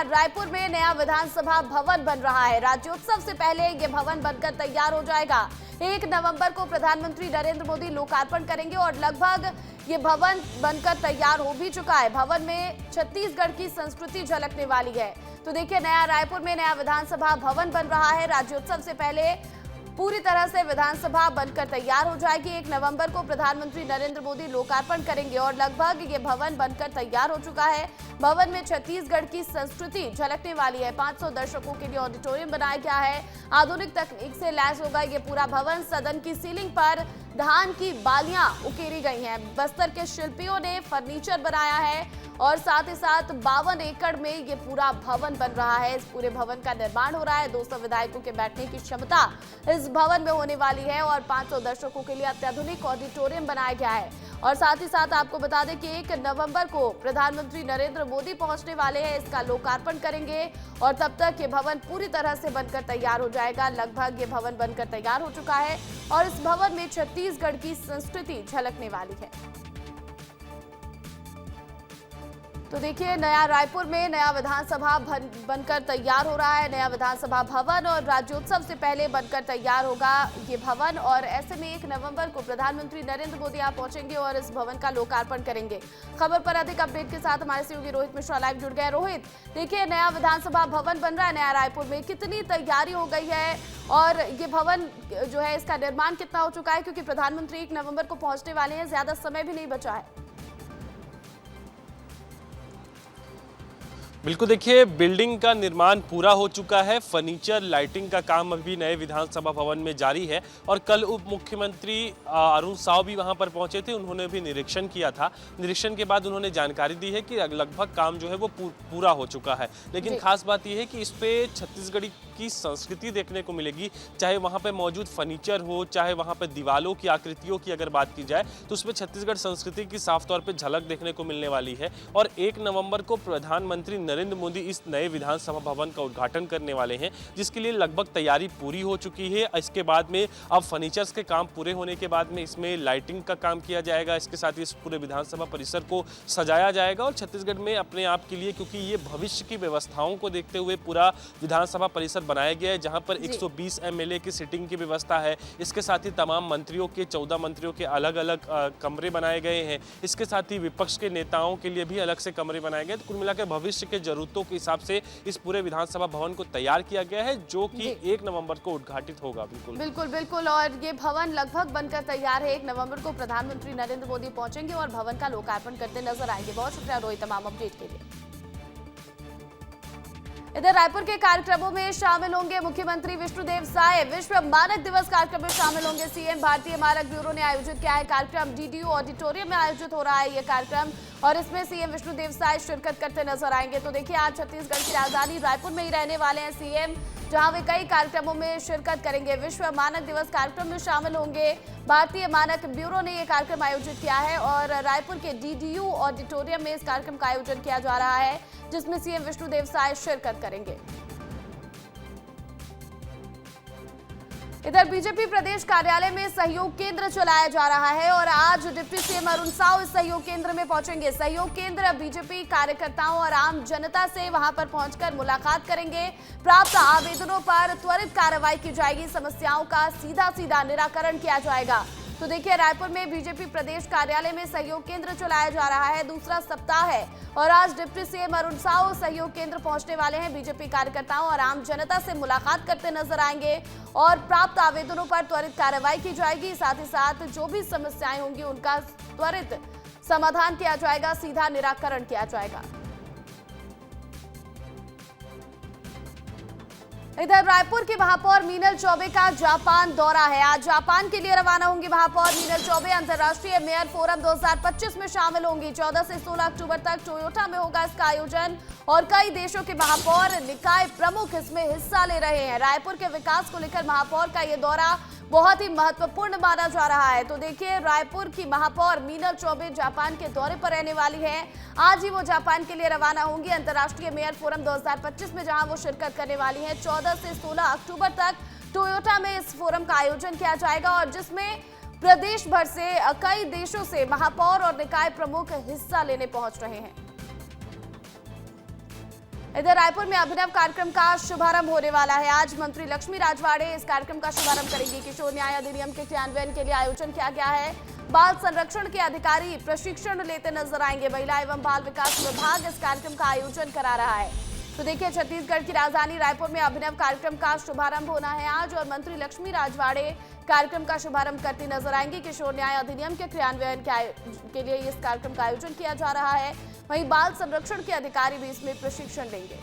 रायपुर में नया विधानसभा भवन बन रहा है। राज्योत्सव से पहले ये भवन बनकर तैयार हो जाएगा। 1 नवंबर को प्रधानमंत्री नरेंद्र मोदी लोकार्पण करेंगे और लगभग ये भवन बनकर तैयार हो भी चुका है। भवन में छत्तीसगढ़ की संस्कृति झलकने वाली है। तो देखिए, नया रायपुर में नया विधानसभा भवन बन रहा है। राज्योत्सव से पहले पूरी तरह से विधानसभा बनकर तैयार हो जाएगी। 1 नवंबर को प्रधानमंत्री नरेंद्र मोदी लोकार्पण करेंगे और लगभग ये भवन बनकर तैयार हो चुका है। भवन में छत्तीसगढ़ की संस्कृति झलकने वाली है। 500 दर्शकों के लिए ऑडिटोरियम बनाया गया है। आधुनिक तकनीक से लैस होगा ये पूरा भवन। सदन की सीलिंग पर धान की बालियां उकेरी गई हैं। बस्तर के शिल्पियों ने फर्नीचर बनाया है और साथ ही साथ 52 एकड़ में ये पूरा भवन बन रहा है। इस पूरे भवन का निर्माण हो रहा है। 200 विधायकों के बैठने की क्षमता इस भवन में होने वाली है और 500 दर्शकों के लिए अत्याधुनिक ऑडिटोरियम बनाया गया है। और साथ ही साथ आपको बता दें कि 1 नवंबर को प्रधानमंत्री नरेंद्र मोदी पहुंचने वाले हैं, इसका लोकार्पण करेंगे और तब तक ये भवन पूरी तरह से बनकर तैयार हो जाएगा। लगभग ये भवन बनकर तैयार हो चुका है और इस भवन में छत्तीसगढ़ की संस्कृति झलकने वाली है। तो देखिए, नया रायपुर में नया विधानसभा बनकर तैयार हो रहा है। नया विधानसभा भवन और राज्योत्सव से पहले बनकर तैयार होगा ये भवन और ऐसे में 1 नवंबर को प्रधानमंत्री नरेंद्र मोदी यहाँ पहुंचेंगे और इस भवन का लोकार्पण करेंगे। खबर पर अधिक अपडेट के साथ हमारे सहयोगी रोहित मिश्रा लाइव जुड़ गए। रोहित, देखिए, नया विधानसभा भवन बन रहा है नया रायपुर में, कितनी तैयारी हो गई है और ये भवन जो है इसका निर्माण कितना हो चुका है, क्योंकि प्रधानमंत्री 1 नवंबर को पहुंचने वाले हैं, ज्यादा समय भी नहीं बचा है। बिल्कुल, देखिए, बिल्डिंग का निर्माण पूरा हो चुका है। फर्नीचर लाइटिंग का काम अभी नए विधानसभा भवन में जारी है और कल उप मुख्यमंत्री अरुण साव भी वहां पर पहुंचे थे। उन्होंने भी निरीक्षण किया था। निरीक्षण के बाद उन्होंने जानकारी दी है कि लगभग काम जो है वो पूरा हो चुका है। लेकिन खास बात यह है कि इस पे छत्तीसगढ़ी की संस्कृति देखने को मिलेगी। चाहे वहाँ पे मौजूद फर्नीचर हो, चाहे वहाँ पे दीवालों की आकृतियों की अगर बात की जाए तो उसमें छत्तीसगढ़ संस्कृति की साफ तौर पे झलक देखने को मिलने वाली है। और 1 नवंबर को प्रधानमंत्री नरेंद्र मोदी इस नए विधानसभा भवन का उद्घाटन करने वाले हैं, जिसके लिए लगभग तैयारी पूरी हो चुकी है। इसके बाद में अब फर्नीचर्स के काम पूरे होने के बाद में इसमें लाइटिंग का काम किया जाएगा। इसके साथ ही इस पूरे विधानसभा परिसर को सजाया जाएगा और छत्तीसगढ़ में अपने आप के लिए, क्योंकि ये भविष्य की व्यवस्थाओं को देखते हुए पूरा विधानसभा परिसर बनाया गया है, जहां पर 120 एमएलए की सिटिंग की व्यवस्था है। इसके साथ ही तमाम मंत्रियों के 14 मंत्रियों के अलग अलग कमरे बनाए गए हैं। इसके साथ ही विपक्ष के नेताओं के लिए भी अलग से कमरे बनाए गए। तो कुल मिलाकर भविष्य के जरूरतों के हिसाब से इस पूरे विधानसभा भवन को तैयार किया गया है, जो कि 1 नवंबर को उद्घाटित होगा। बिल्कुल और ये भवन लगभग बनकर तैयार है। 1 नवंबर को प्रधानमंत्री नरेंद्र मोदी पहुंचेंगे और भवन का लोकार्पण करते नजर आएंगे। बहुत शुक्रिया रोहित तमाम अपडेट के लिए। इधर रायपुर के कार्यक्रमों में शामिल होंगे मुख्यमंत्री विष्णुदेव साय। विश्व मानक दिवस कार्यक्रम में शामिल होंगे सीएम। भारतीय मानक ब्यूरो ने आयोजित किया है कार्यक्रम। डीडीयू ऑडिटोरियम में आयोजित हो रहा है ये कार्यक्रम और इसमें सीएम विष्णुदेव साय शिरकत करते नजर आएंगे। तो देखिए, आज छत्तीसगढ़ की राजधानी रायपुर में ही रहने वाले हैं सीएम, जहां वे कई कार्यक्रमों में शिरकत करेंगे। विश्व मानक दिवस कार्यक्रम में शामिल होंगे। भारतीय मानक ब्यूरो ने यह कार्यक्रम आयोजित किया है और रायपुर के डीडीयू ऑडिटोरियम में इस कार्यक्रम का आयोजन किया जा रहा है, जिसमें सीएम विष्णुदेव साय शिरकत करेंगे। इधर बीजेपी प्रदेश कार्यालय में सहयोग केंद्र चलाया जा रहा है और आज डिप्टी सीएम अरुण साव इस सहयोग केंद्र में पहुंचेंगे। सहयोग केंद्र बीजेपी कार्यकर्ताओं और आम जनता से वहां पर पहुंचकर मुलाकात करेंगे। प्राप्त आवेदनों पर त्वरित कार्रवाई की जाएगी। समस्याओं का सीधा निराकरण किया जाएगा। तो देखिए, रायपुर में बीजेपी प्रदेश कार्यालय में सहयोग केंद्र चलाया जा रहा है। दूसरा सप्ताह है और आज डिप्टी सीएम अरुण साव सहयोग केंद्र पहुंचने वाले हैं। बीजेपी कार्यकर्ताओं और आम जनता से मुलाकात करते नजर आएंगे और प्राप्त आवेदनों पर त्वरित कार्रवाई की जाएगी। साथ ही साथ जो भी समस्याएं होंगी उनका त्वरित समाधान किया जाएगा, सीधा निराकरण किया जाएगा। इधर रायपुर की महापौर मीनल चौबे का जापान दौरा है। आज जापान के लिए रवाना होंगी महापौर मीनल चौबे। अंतर्राष्ट्रीय मेयर फोरम 2025 में शामिल होंगी। 14 से 16 अक्टूबर तक टोयोटा में होगा इसका आयोजन और कई देशों के महापौर, निकाय प्रमुख इसमें हिस्सा ले रहे हैं। रायपुर के विकास को लेकर महापौर का ये दौरा बहुत ही महत्वपूर्ण माना जा रहा है। तो देखिए, रायपुर की महापौर मीनल चौबे जापान के दौरे पर रहने वाली है। आज ही वो जापान के लिए रवाना होंगी अंतर्राष्ट्रीय मेयर फोरम 2025 में, जहां वो शिरकत करने वाली है। 14 से 16 अक्टूबर तक टोयोटा में इस फोरम का आयोजन किया जाएगा और जिसमें प्रदेश भर से कई देशों से महापौर और निकाय प्रमुख हिस्सा लेने पहुंच रहे हैं। इधर रायपुर में अभिनव कार्यक्रम का शुभारंभ होने वाला है। आज मंत्री लक्ष्मी राजवाड़े इस कार्यक्रम का शुभारंभ करेंगी। किशोर न्याय अधिनियम के क्रियान्वयन के लिए आयोजन किया गया है। बाल संरक्षण के अधिकारी प्रशिक्षण लेते नजर आएंगे। महिला एवं बाल विकास विभाग इस कार्यक्रम का आयोजन करा रहा है। तो देखिए, छत्तीसगढ़ की राजधानी रायपुर में अभिनव कार्यक्रम का शुभारंभ होना है आज, और मंत्री लक्ष्मी राजवाड़े कार्यक्रम का शुभारंभ करती नजर आएंगी। किशोर न्याय अधिनियम के क्रियान्वयन के लिए इस कार्यक्रम का आयोजन किया जा रहा है। वहीं बाल संरक्षण के अधिकारी भी इसमें प्रशिक्षण लेंगे।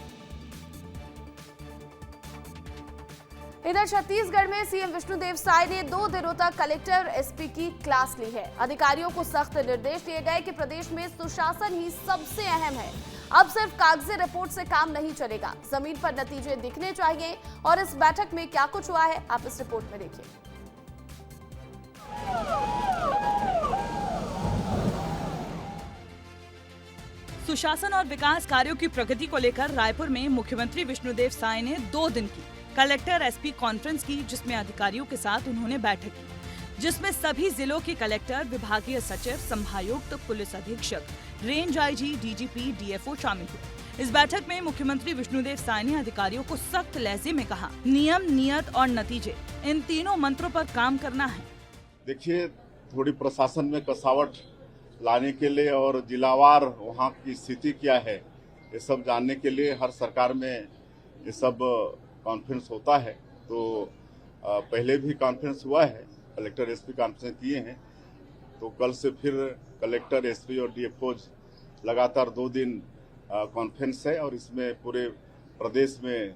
इधर छत्तीसगढ़ में सीएम विष्णुदेव साय ने 2 दिनों तक कलेक्टर एसपी की क्लास ली है। अधिकारियों को सख्त निर्देश दिए गए कि प्रदेश में सुशासन ही सबसे अहम है। अब सिर्फ कागजी रिपोर्ट से काम नहीं चलेगा, जमीन पर नतीजे दिखने चाहिए। और इस बैठक में क्या कुछ हुआ है, आप इस रिपोर्ट में देखिए। सुशासन और विकास कार्यों की प्रगति को लेकर रायपुर में मुख्यमंत्री विष्णुदेव साय ने 2 दिन की कलेक्टर एसपी कॉन्फ्रेंस की, जिसमें अधिकारियों के साथ उन्होंने बैठक की, जिसमें सभी जिलों के कलेक्टर, विभागीय सचिव, संभायुक्त, पुलिस अधीक्षक, रेंज आईजी, डीजीपी, डीएफओ शामिल हुए। इस बैठक में मुख्यमंत्री विष्णुदेव साय ने अधिकारियों को सख्त लहजे में कहा, नियम, नियत और नतीजे, इन तीनों मंत्रों पर काम करना है। देखिए, थोड़ी प्रशासन में कसावट लाने के लिए और जिलावार वहाँ की स्थिति क्या है, ये सब जानने के लिए हर सरकार में ये सब कॉन्फ्रेंस होता है। तो पहले भी कॉन्फ्रेंस हुआ है, कलेक्टर एसपी कॉन्फ्रेंस किए हैं। तो कल से फिर कलेक्टर, एसपी और डीएफओ लगातार 2 दिन कॉन्फ्रेंस है, और इसमें पूरे प्रदेश में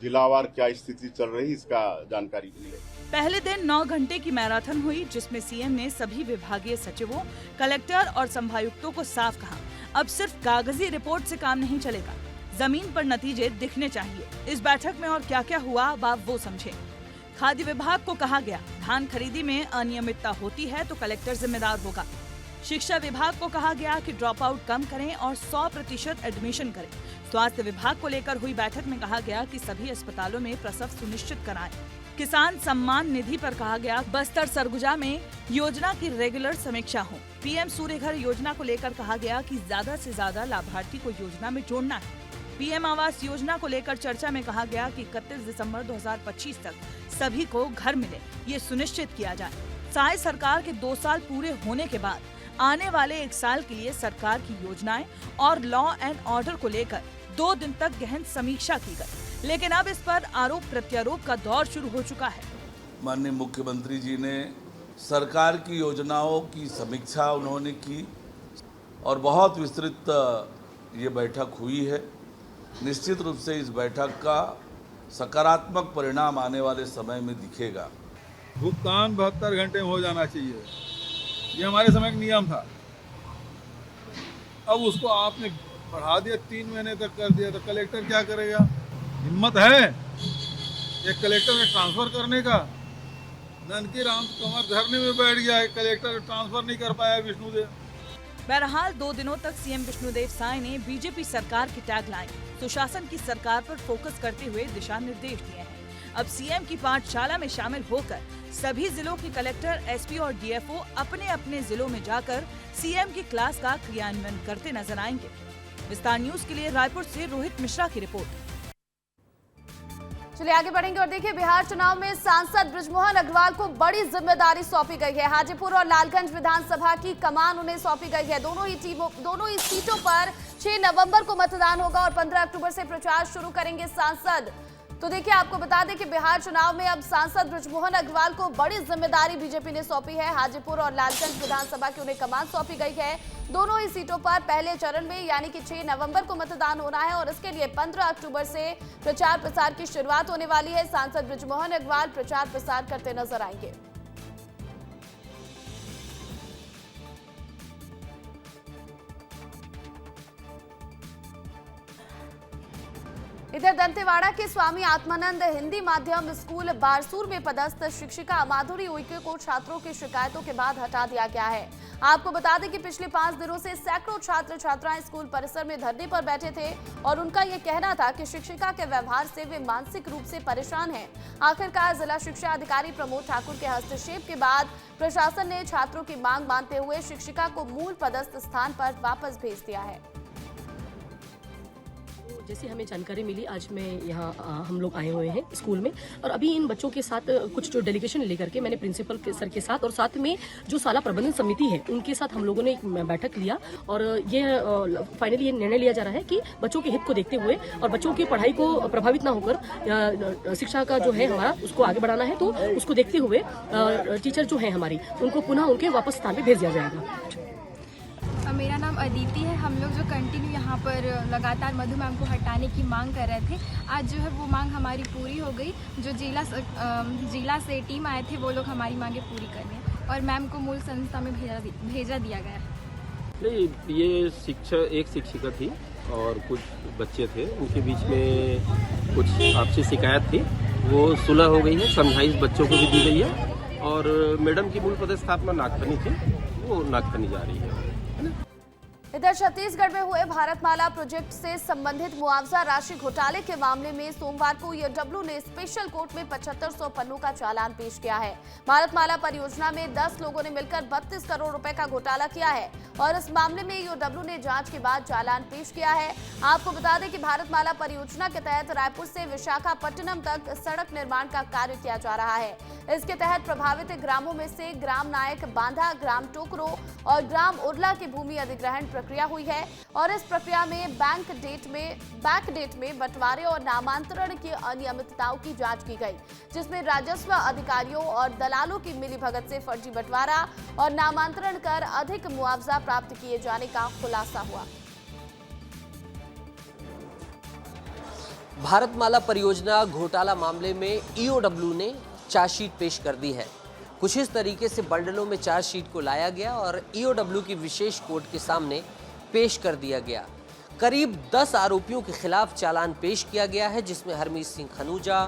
जिलावार क्या स्थिति चल रही इसका जानकारी मिलेगी। पहले दिन 9 घंटे की मैराथन हुई, जिसमें सीएम ने सभी विभागीय सचिवों, कलेक्टर और संभायुक्तों को साफ कहा, अब सिर्फ कागजी रिपोर्ट से काम नहीं चलेगा, जमीन पर नतीजे दिखने चाहिए। इस बैठक में और क्या क्या हुआ आप वो समझें। खाद्य विभाग को कहा गया, धान खरीदी में अनियमितता होती है तो कलेक्टर जिम्मेदार होगा। शिक्षा विभाग को कहा गया कि ड्रॉप आउट कम करें और 100% एडमिशन करें। स्वास्थ्य विभाग को लेकर हुई बैठक में कहा गया कि सभी अस्पतालों में प्रसव सुनिश्चित कराएं। किसान सम्मान निधि पर कहा गया, बस्तर सरगुजा में योजना की रेगुलर समीक्षा हो। पीएम सूर्य घर योजना को लेकर कहा गया कि ज्यादा से ज्यादा लाभार्थी को योजना में जोड़ना है। पीएम आवास योजना को लेकर चर्चा में कहा गया कि 31 दिसंबर 2025 तक सभी को घर मिले, ये सुनिश्चित किया जाए। साय सरकार के 2 साल पूरे होने के बाद आने वाले 1 साल के लिए सरकार की योजनाएं और लॉ एंड ऑर्डर को लेकर 2 दिन तक गहन समीक्षा की गई, लेकिन अब इस पर आरोप प्रत्यारोप का दौर शुरू हो चुका है। माननीय मुख्यमंत्री जी ने सरकार की योजनाओं की समीक्षा उन्होंने की, और बहुत विस्तृत ये बैठक हुई है। निश्चित रूप से इस बैठक का सकारात्मक परिणाम आने वाले समय में दिखेगा। भुगतान 72 घंटे में हो जाना चाहिए, ये हमारे समय का नियम था। अब उसको आपने बढ़ा दिया, 3 महीने तक कर दिया, तो कलेक्टर क्या करेगा? हिम्मत है एक कलेक्टर में ट्रांसफर करने का? ननकी राम कमर धरने में बैठ गया है, कलेक्टर ट्रांसफर नहीं कर पाया विष्णुदेव। बहरहाल 2 दिनों तक सीएम विष्णुदेव साय ने बीजेपी सरकार की टैगलाइन सुशासन की सरकार पर फोकस करते हुए दिशा निर्देश दिए हैं। अब सीएम की पाठशाला में शामिल होकर सभी जिलों के कलेक्टर, एसपी और डीएफओ अपने अपने जिलों में जाकर सीएम की क्लास का क्रियान्वयन करते नजर आएंगे। विस्तार न्यूज के लिए रायपुर से रोहित मिश्रा की रिपोर्ट। चलिए आगे बढ़ेंगे और देखिए, बिहार चुनाव में सांसद बृजमोहन अग्रवाल को बड़ी जिम्मेदारी सौंपी गई है। हाजीपुर और लालगंज विधानसभा की कमान उन्हें सौंपी गई है। दोनों ही सीटों पर 6 नवंबर को मतदान होगा और 15 अक्टूबर से प्रचार शुरू करेंगे सांसद। तो देखिए, आपको बता दें कि बिहार चुनाव में अब सांसद बृजमोहन अग्रवाल को बड़ी जिम्मेदारी बीजेपी ने सौंपी है। हाजीपुर और लालगंज विधानसभा की उन्हें कमान सौंपी गई है। दोनों ही सीटों पर पहले चरण में यानी कि 6 नवंबर को मतदान होना है, और इसके लिए 15 अक्टूबर से प्रचार प्रसार की शुरुआत होने वाली है। सांसद बृजमोहन अग्रवाल प्रचार प्रसार करते नजर आएंगे। इधर दंतेवाड़ा के स्वामी आत्मानंद हिंदी माध्यम स्कूल बारसूर में पदस्थ शिक्षिका माधुरी उइके को छात्रों की शिकायतों के बाद हटा दिया गया है। आपको बता दें कि पिछले 5 दिनों से सैकड़ों छात्र छात्राएं स्कूल परिसर में धरने पर बैठे थे, और उनका यह कहना था कि शिक्षिका के व्यवहार से वे मानसिक रूप से परेशान हैं। आखिरकार जिला शिक्षा अधिकारी प्रमोद ठाकुर के हस्तक्षेप के बाद प्रशासन ने छात्रों की मांग मानते हुए शिक्षिका को मूल पदस्थ स्थान पर वापस भेज दिया है। जैसे हमें जानकारी मिली, आज मैं यहाँ हम लोग आए हुए हैं स्कूल में, और अभी इन बच्चों के साथ कुछ जो डेलीगेशन लेकर के मैंने प्रिंसिपल के सर के साथ और साथ में जो शाला प्रबंधन समिति है उनके साथ हम लोगों ने एक बैठक लिया, और ये फाइनली ये निर्णय लिया जा रहा है कि बच्चों के हित को देखते हुए और बच्चों की पढ़ाई को प्रभावित ना होकर शिक्षा का जो है हमारा उसको आगे बढ़ाना है, तो उसको देखते हुए टीचर जो है हमारी उनको पुनः उनके वापस स्थान पे भेज दिया जाएगा। मेरा नाम अदिति है। हम लोग जो कंटिन्यू यहाँ पर लगातार मधु मैम को हटाने की मांग कर रहे थे, आज जो है वो मांग हमारी पूरी हो गई। जो जिला से टीम आए थे वो लोग हमारी मांगे पूरी करने और मैम को मूल संस्था में भेजा दिया गया। नहीं, ये एक शिक्षिका थी और कुछ बच्चे थे, उनके बीच में कुछ आपसी शिकायत थी, वो सुलह हो गई है, समझाइश बच्चों को भी दी गई है, और मैडम की मूल पदस्थापना नागफनी थी, वो नागफनी जा रही है। इधर छत्तीसगढ़ में हुए भारतमाला प्रोजेक्ट से संबंधित मुआवजा राशि घोटाले के मामले में सोमवार को ईओडब्ल्यू ने स्पेशल कोर्ट में 7500 पन्नों का चालान पेश किया है। भारतमाला परियोजना में 10 लोगों ने मिलकर 32 करोड़ रुपए का घोटाला किया है और इस मामले में ईओडब्ल्यू ने जांच के बाद चालान पेश किया है। आपको बता दें कि भारतमाला परियोजना के तहत रायपुर से विशाखापट्टनम तक सड़क निर्माण का कार्य किया जा रहा है। इसके तहत प्रभावित ग्रामों में से ग्राम नायक बांधा, ग्राम टोकरो और ग्राम उर्ला की भूमि अधिग्रहण प्रक्रिया हुई है और इस प्रक्रिया में बैक डेट में बंटवारे और नामांतरण की अनियमितताओं की जांच की गई, जिसमें राजस्व अधिकारियों और दलालों की मिलीभगत से फर्जी बंटवारा और नामांतरण कर अधिक मुआवजा प्राप्त किए जाने का खुलासा हुआ। भारतमाला परियोजना घोटाला मामले में ईओडब्ल्यू ने चार्जशीट पेश कर दी है। कुछ इस तरीके से बंडलों में चार्जशीट को लाया गया और ईओडब्ल्यू की विशेष कोर्ट के सामने पेश कर दिया गया। करीब 10 आरोपियों के खिलाफ चालान पेश किया गया है, जिसमें हरमीत सिंह खनूजा,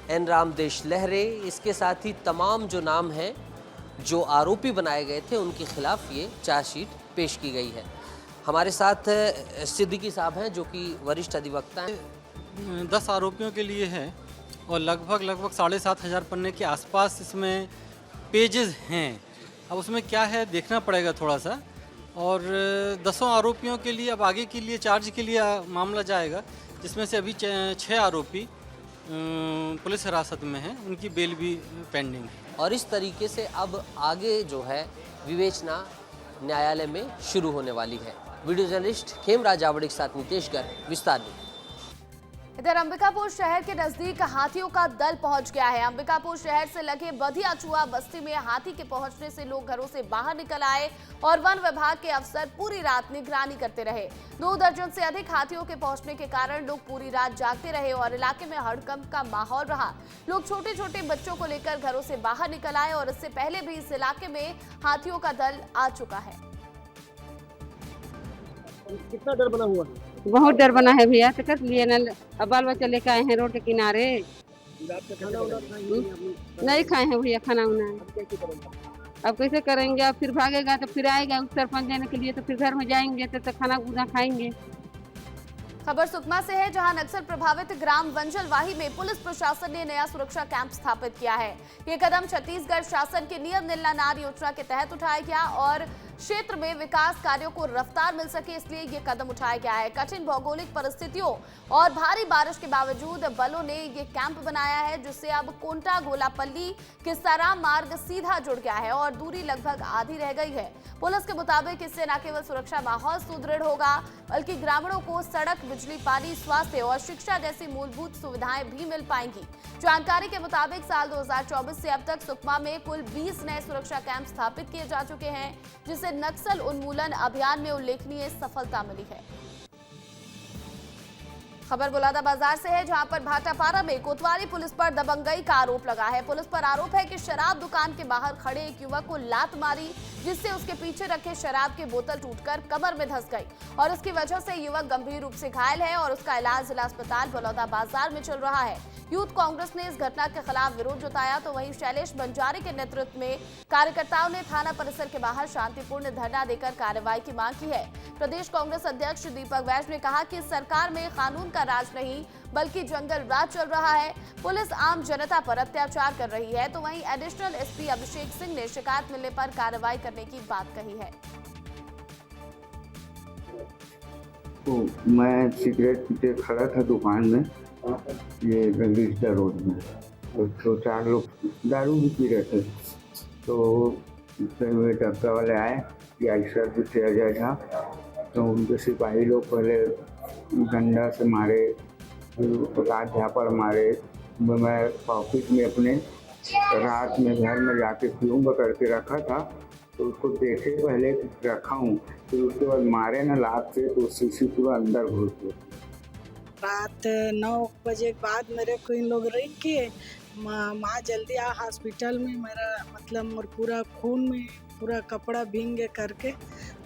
एन रामदेश लहरे, इसके साथ ही तमाम जो नाम हैं जो आरोपी बनाए गए थे उनके खिलाफ ये चार्जशीट पेश की गई है। हमारे साथ सिद्दीकी साहब हैं जो कि वरिष्ठ अधिवक्ता हैं। 10 आरोपियों के लिए है और लगभग 7,500 पन्ने के आसपास इसमें पेजेस हैं। अब उसमें क्या है देखना पड़ेगा थोड़ा सा, और 10 आरोपियों के लिए अब आगे के लिए चार्ज के लिए मामला जाएगा, जिसमें से अभी 6 आरोपी पुलिस हिरासत में हैं, उनकी बेल भी पेंडिंग है। और इस तरीके से अब आगे जो है विवेचना न्यायालय में शुरू होने वाली है। वीडियो जर्नलिस्ट खेमराज जावड़े के साथ नितेश गर्ग, विस्तार न्यूज। इधर अंबिकापुर शहर के नजदीक हाथियों का दल पहुंच गया है। अंबिकापुर शहर से लगे बधियाचुआ बस्ती में हाथी के पहुंचने से लोग घरों से बाहर निकल आए और वन विभाग के अफसर पूरी रात निगरानी करते रहे। 2 दर्जन से अधिक हाथियों के पहुंचने के कारण लोग पूरी रात जागते रहे और इलाके में हड़कंप का माहौल रहा। लोग छोटे छोटे बच्चों को लेकर घरों से बाहर निकल आए और इससे पहले भी इस इलाके में हाथियों का दल आ चुका है। कितना डर बना हुआ है? बहुत डर बना है भैया, तो कर लिए न, अब बाल बच्चा लेकर आए हैं रोड के किनारे। नहीं खाए हैं भैया खाना उना। अब कैसे करेंगे? अब फिर भागेगा तो फिर आएगा सरपंच देने के लिए, तो फिर घर में जाएंगे तो खाना गुना खाएंगे। खबर सुकमा से है, जहां नक्सल प्रभावित ग्राम वंजलवाही में पुलिस प्रशासन ने नया सुरक्षा कैंप स्थापित किया है। ये कदम छत्तीसगढ़ शासन के नियम नीलानार योजना के तहत उठाया गया और क्षेत्र में विकास कार्यों को रफ्तार मिल सके, इसलिए ये कदम उठाया गया है। कठिन भौगोलिक परिस्थितियों और भारी बारिश के बावजूद बलों ने ये कैंप बनाया है, जिससे अब कोंटा गोलापल्ली किस्साराम मार्ग सीधा जुड़ गया है और दूरी लगभग आधी रह गई है। पुलिस के मुताबिक इससे न केवल सुरक्षा माहौल सुदृढ़ होगा, बल्कि ग्रामीणों को सड़क, बिजली, पानी, स्वास्थ्य और शिक्षा जैसी मूलभूत सुविधाएं भी मिल पाएंगी। जानकारी के मुताबिक साल 2024 से अब तक सुकमा में कुल 20 नए सुरक्षा कैंप स्थापित किए जा चुके हैं, जिससे नक्सल उन्मूलन अभियान में उल्लेखनीय सफलता मिली है। खबर बलौदाबाजार से है, जहां पर भाटापारा में कोतवाली पुलिस पर दबंगई का आरोप लगा है। पुलिस पर आरोप है कि शराब दुकान के बाहर खड़े एक युवक को लात मारी, जिससे उसके पीछे रखे शराब की बोतल टूटकर कमर में धंस गई और इसकी वजह से युवक गंभीर रूप से घायल है और उसका इलाज जिला अस्पताल बलौदाबाजार में चल रहा है। यूथ कांग्रेस ने इस घटना के खिलाफ विरोध जताया, तो वहीं शैलेश बंजारी के नेतृत्व में कार्यकर्ताओं ने थाना परिसर के बाहर शांतिपूर्ण धरना देकर कार्रवाई की मांग की है। प्रदेश कांग्रेस अध्यक्ष दीपक वैश्य ने कहा कि सरकार में कानून का राज नहीं बल्कि जंगल राज चल रहा है, पुलिस आम जनता पर अत्याचार कर रही है। तो वहीं एडिशनल एसपी अभिषेक सिंह ने शिकायत मिलने पर कार्रवाई करने की बात कही है। तो मैं सिगरेट पीते खड़ा था दुकान में, ये गंगीस्टा रोड में, तो 4 लोग दारू भी पी रहे थे। तो उसमें डब्बा वाले आए कि ऐसा भी किया जाएगा, तो उनके सिपाही लोग पहले डंडा से मारे, रात झापड़ मारे। मैं ऑफिस में अपने रात में घर में जाके फ्यूम करके रखा था, तो उसको देखे पहले रखा हूँ, फिर उसके बाद मारे ना लात से, तो शीशी पूरा अंदर घुस गया। रात 9 बजे के बाद मेरे को इन लोग रेड किए, माँ जल्दी आ हॉस्पिटल में, मेरा मतलब मोर पूरा खून में पूरा कपड़ा भींगे करके,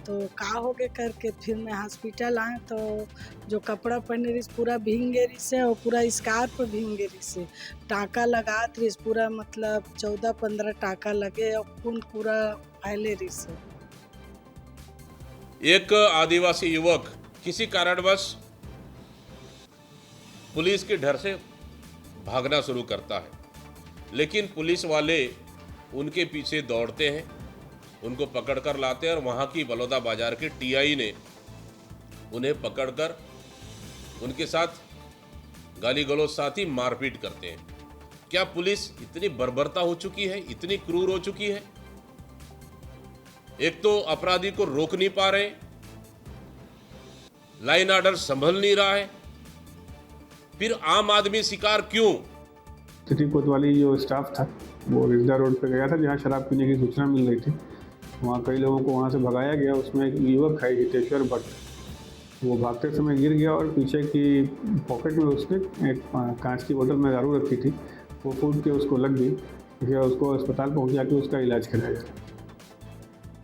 तो का हो गए करके फिर मैं हॉस्पिटल आए, तो जो कपड़ा पहने रही पूरा भींगे रही से, और पूरा स्कार्फ भींगे रही से, टाका लगा रही पूरा, मतलब 14-15 टाका लगे और खून पूरा फैले रही से। एक आदिवासी युवक किसी कारणवश पुलिस के डर से भागना शुरू करता है, लेकिन पुलिस वाले उनके पीछे दौड़ते हैं, उनको पकड़कर लाते हैं और वहाँ की बलौदा बाजार के टीआई ने उन्हें पकड़कर उनके साथ गाली गलौज साथ ही मारपीट करते हैं। क्या पुलिस इतनी बर्बरता हो चुकी है, इतनी क्रूर हो चुकी है? एक तो अपराधी को रोक नहीं पा रहे, लाइन ऑर्डर संभल नहीं रहा है, फिर आम आदमी शिकार क्यों? सिटी कोतवाली जो स्टाफ था वो रिजदा रोड पे गया था, जहाँ शराब पीने की सूचना मिल रही थी। वहाँ कई लोगों को वहाँ से भगाया गया। उसमें एक युवक है हितेश्वर भट्ट, वो भागते समय गिर गया और पीछे की पॉकेट में उसने एक कांच की बोतल में दारू रखी थी, वो फूट के उसको लग गई, फिर उसको अस्पताल पहुँचा के उसका इलाज कराया।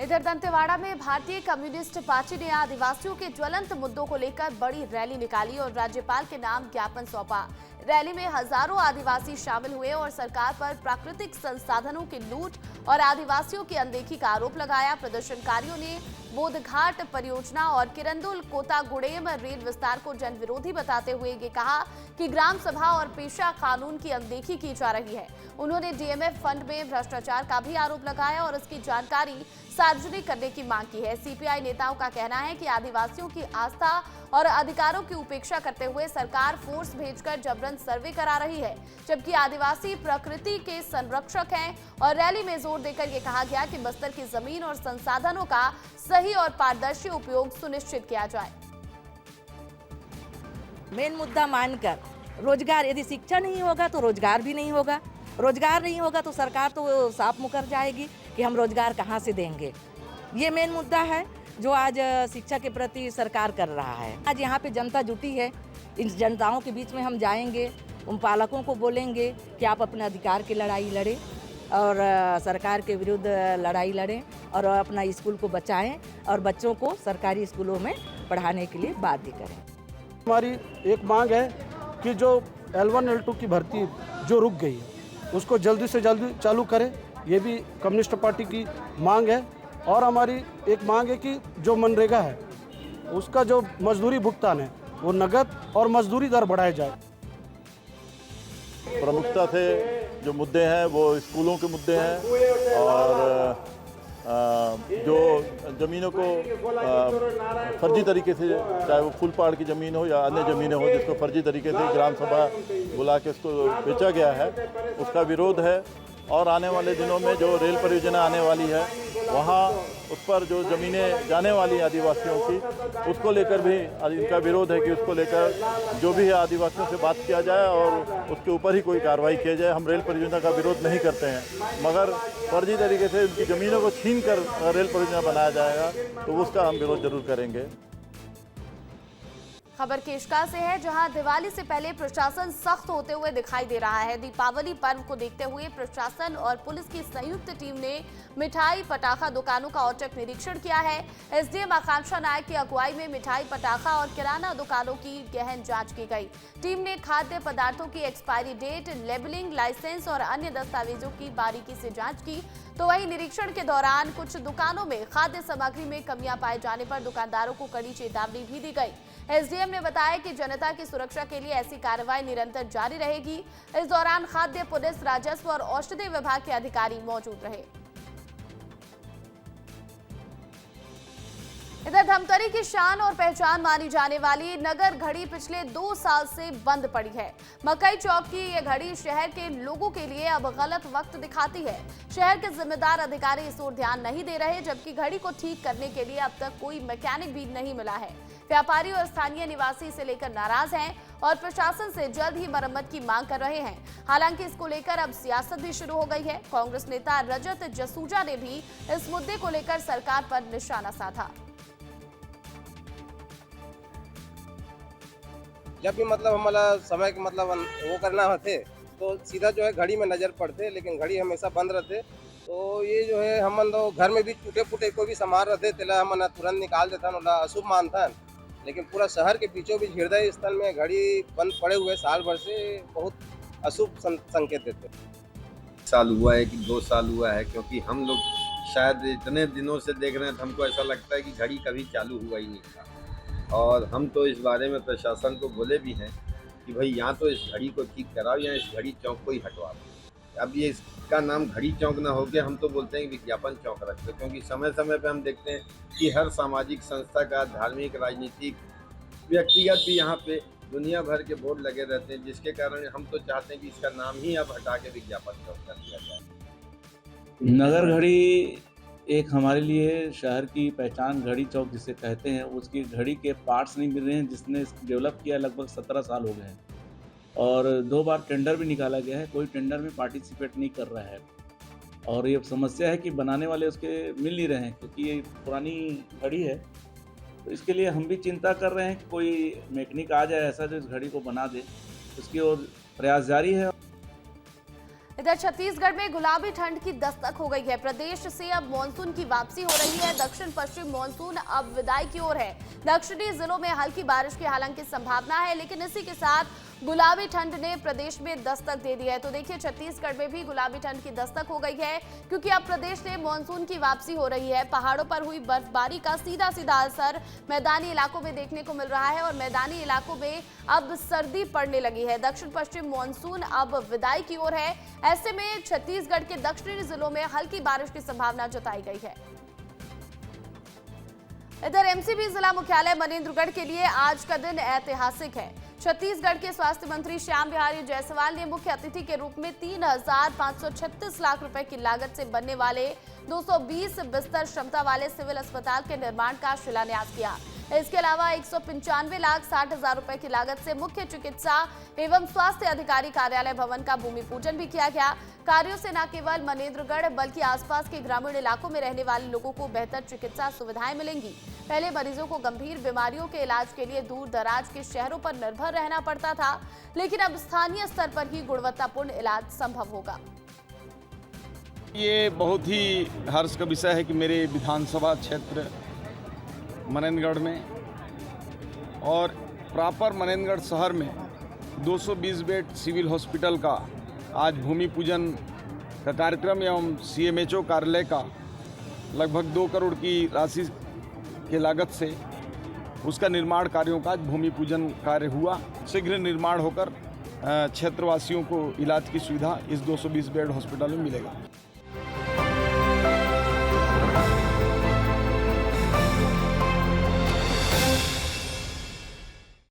इधर दंतेवाड़ा में भारतीय कम्युनिस्ट पार्टी ने आदिवासियों के ज्वलंत मुद्दों को लेकर बड़ी रैली निकाली और राज्यपाल के नाम ज्ञापन सौंपा। रैली में हजारों आदिवासी शामिल हुए और सरकार पर प्राकृतिक संसाधनों की लूट और आदिवासियों की अनदेखी का आरोप लगाया। प्रदर्शनकारियों ने बोधघाट परियोजना और किरंदुल कोतागुड़ेम रेल विस्तार को जन विरोधी बताते हुए ये कहा कि ग्राम सभा और पेशा कानून की अनदेखी की जा रही है। उन्होंने डीएमएफ फंड में भ्रष्टाचार का भी आरोप लगाया और इसकी जानकारी सार्वजनिक करने की मांग की है। सीपीआई नेताओं का कहना है कि आदिवासियों की आस्था और अधिकारों की उपेक्षा करते हुए सरकार फोर्स भेजकर जबरन सर्वे करा रही है, जबकि आदिवासी प्रकृति के संरक्षक हैं। और रैली में जोर देकर ये कहा गया कि बस्तर की जमीन और संसाधनों का सही और पारदर्शी उपयोग सुनिश्चित किया जाए। मेन मुद्दा मानकर रोजगार, यदि शिक्षा नहीं होगा तो रोजगार भी नहीं होगा, रोजगार नहीं होगा तो सरकार तो साफ मुकर जाएगी कि हम रोजगार कहाँ से देंगे। ये मेन मुद्दा है जो आज शिक्षा के प्रति सरकार कर रहा है। आज यहाँ पे जनता जुटी है, इन जनताओं के बीच में हम जाएंगे, उन पालकों को बोलेंगे कि आप अपने अधिकार की लड़ाई लड़ें और सरकार के विरुद्ध लड़ाई लड़ें और अपना स्कूल को बचाएं और बच्चों को सरकारी स्कूलों में पढ़ाने के लिए बाध्य करें। हमारी एक मांग है कि जो L1 L2 की भर्ती जो रुक गई है उसको जल्दी से जल्दी चालू करें, ये भी कम्युनिस्ट पार्टी की मांग है। और हमारी एक मांग है कि जो मनरेगा है उसका जो मजदूरी भुगतान है वो नगद और मजदूरी दर बढ़ाया जाए। प्रमुखता से जो मुद्दे हैं वो स्कूलों के मुद्दे हैं और जो ज़मीनों को फर्जी तरीके से, चाहे वो फुलपाड़ की ज़मीन हो या अन्य ज़मीनें हो जिसको फर्जी तरीके से ग्राम सभा बुला के उसको बेचा गया है, उसका विरोध है। और आने वाले दिनों में जो रेल परियोजना आने वाली है वहाँ उस पर जो ज़मीनें जाने वाली हैं आदिवासियों की, उसको लेकर भी इनका विरोध है कि उसको लेकर जो भी है आदिवासियों से बात किया जाए और उसके ऊपर ही कोई कार्रवाई किया जाए। हम रेल परियोजना का विरोध नहीं करते हैं, मगर फर्जी तरीके से उनकी ज़मीनों को छीन कर रेल परियोजना बनाया जाएगा तो उसका हम विरोध जरूर करेंगे। खबर केशका से है, जहां दिवाली से पहले प्रशासन सख्त होते हुए दिखाई दे रहा है। दीपावली पर्व को देखते हुए प्रशासन और पुलिस की संयुक्त टीम ने मिठाई पटाखा दुकानों का औचक निरीक्षण किया है। एसडीएम आकांक्षा नायक की अगुवाई में मिठाई पटाखा और किराना दुकानों की गहन जांच की गई। टीम ने खाद्य पदार्थों की एक्सपायरी डेट, लेबलिंग, लाइसेंस और अन्य दस्तावेजों की बारीकी से जाँच की। तो वहीं निरीक्षण के दौरान कुछ दुकानों में खाद्य सामग्री में कमियां पाए जाने पर दुकानदारों को कड़ी चेतावनी भी दी गई। एसडीएम ने बताया कि जनता की सुरक्षा के लिए ऐसी कार्रवाई निरंतर जारी रहेगी। इस दौरान खाद्य, पुलिस, राजस्व और औषधि विभाग के अधिकारी मौजूद रहे। इधर धमतरी की शान और पहचान मानी जाने वाली नगर घड़ी पिछले 2 साल से बंद पड़ी है। मकई चौक की ये घड़ी शहर के लोगों के लिए अब गलत वक्त दिखाती है। शहर के जिम्मेदार अधिकारी इस ओर ध्यान नहीं दे रहे, जबकि घड़ी को ठीक करने के लिए अब तक कोई मैकेनिक भी नहीं मिला है। व्यापारी और स्थानीय निवासी इसे लेकर नाराज हैं और प्रशासन से जल्द ही मरम्मत की मांग कर रहे हैं। हालांकि इसको लेकर अब सियासत भी शुरू हो गई है। कांग्रेस नेता रजत जसूजा ने भी इस मुद्दे को लेकर सरकार पर निशाना साधा। जब भी मतलब हमारा समय के मतलब वो करना होते तो सीधा जो है घड़ी में नजर पड़ते, लेकिन घड़ी हमेशा बंद रहते। तो ये जो है हम लोग घर में भी टूटे फूटे कोई भी सामान रहते तेला हम तुरंत निकाल देता ना अशुभ मानता, लेकिन पूरा शहर के बीचों बीच हृदय स्थल में घड़ी बंद पड़े हुए साल भर से बहुत अशुभ संकेत देते। साल हुआ है कि 2 साल हुआ है, क्योंकि हम लोग शायद इतने दिनों से देख रहे हैं तो हमको ऐसा लगता है कि घड़ी कभी चालू हुआ ही नहीं था। और हम तो इस बारे में प्रशासन को बोले भी हैं कि भाई यहाँ तो इस घड़ी को ठीक कराओ या इस घड़ी चौक को ही हटवाओ। अब ये इसका नाम घड़ी चौक ना हो गया, हम तो बोलते हैं कि विज्ञापन चौक रखते, क्योंकि समय समय पे हम देखते हैं कि हर सामाजिक संस्था का, धार्मिक, राजनीतिक, व्यक्तिगत भी यहाँ पे दुनिया भर के बोर्ड लगे रहते हैं, जिसके कारण हम तो चाहते हैं कि इसका नाम ही अब हटा के विज्ञापन चौक कर दिया जाए। नगर घड़ी एक हमारे लिए शहर की पहचान, घड़ी चौक जिसे कहते हैं, उसकी घड़ी के पार्ट्स नहीं मिल रहे हैं, जिसने डेवलप किया लगभग 17 साल हो गए हैं और 2 बार टेंडर भी निकाला गया है, कोई टेंडर में पार्टिसिपेट नहीं कर रहा है। और ये समस्या है कि बनाने वाले उसके मिल नहीं रहे हैं, क्योंकि ये पुरानी घड़ी है। तो इसके लिए हम भी चिंता कर रहे हैं कि कोई मैकेनिक आ जाए ऐसा जो इस घड़ी को बना दे, उसकी ओर प्रयास जारी है। इधर छत्तीसगढ़ में गुलाबी ठंड की दस्तक हो गई है। प्रदेश से अब मानसून की वापसी हो रही है। दक्षिण पश्चिम मानसून अब विदाई की ओर है। दक्षिणी जिलों में हल्की बारिश की हालांकि संभावना है, लेकिन इसी के साथ गुलाबी ठंड ने प्रदेश में दस्तक दे दी है। तो देखिए छत्तीसगढ़ में भी गुलाबी ठंड की दस्तक हो गई है, क्योंकि अब प्रदेश से मानसून की वापसी हो रही है। पहाड़ों पर हुई बर्फबारी का सीधा सीधा असर मैदानी इलाकों में देखने को मिल रहा है और मैदानी इलाकों में अब सर्दी पड़ने लगी है। दक्षिण पश्चिम मानसून अब विदाई की ओर है। ऐसे में छत्तीसगढ़ के दक्षिणी जिलों में हल्की बारिश की संभावना जताई गई है। इधर एमसीबी जिला मुख्यालय मनेंद्रगढ़ के लिए आज का दिन ऐतिहासिक है। छत्तीसगढ़ के स्वास्थ्य मंत्री श्याम बिहारी जायसवाल ने मुख्य अतिथि के रूप में 3,536 लाख रुपए की लागत से बनने वाले 220 बिस्तर क्षमता वाले सिविल अस्पताल के निर्माण का शिलान्यास किया। इसके अलावा 195,60,000 रुपए की लागत से मुख्य चिकित्सा एवं स्वास्थ्य अधिकारी कार्यालय भवन का भूमि पूजन भी किया गया। कार्यों से न केवल मनेंद्रगढ़ बल्कि आसपास के ग्रामीण इलाकों में रहने वाले लोगों को बेहतर चिकित्सा सुविधाएं मिलेंगी। पहले मरीजों को गंभीर बीमारियों के इलाज के लिए दूर दराज के शहरों पर निर्भर रहना पड़ता था, लेकिन अब स्थानीय स्तर पर ही गुणवत्तापूर्ण इलाज संभव होगा। ये बहुत ही हर्ष का विषय है कि मेरे विधानसभा क्षेत्र मनेंद्रगढ़ में और प्रॉपर मनेंद्रगढ़ शहर में 220 बेड सिविल हॉस्पिटल का आज भूमि पूजन का कार्यक्रम एवं सीएमएचओ कार्यालय का लगभग 2 करोड़ की राशि के लागत से उसका निर्माण कार्यों का आज भूमि पूजन कार्य हुआ। शीघ्र निर्माण होकर क्षेत्रवासियों को इलाज की सुविधा इस 220 बेड हॉस्पिटल में मिलेगा।